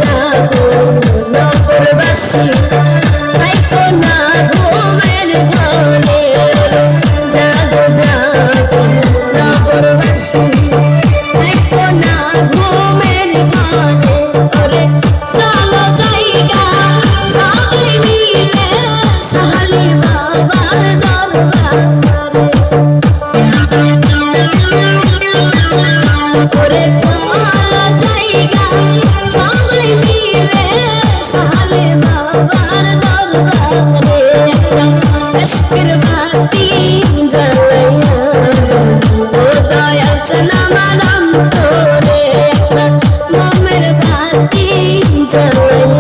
জাগো নগরবাসী থাইকো না ঘুমের ঘরে জাগো জাগো নগরবাসী থাইকো না ঘুমের ঘরে ওরে চলো জায়গা সবাই মিলে শাহালি বাবার দরবারে ওরে চলো জায়গা সবাই মিলে শাহালি বাবার দরবারে আশকের বাতি জ্বালাইয়া ও দয়াল চনা মারাম তোরে মোমের বাতি জ্বালাইয়া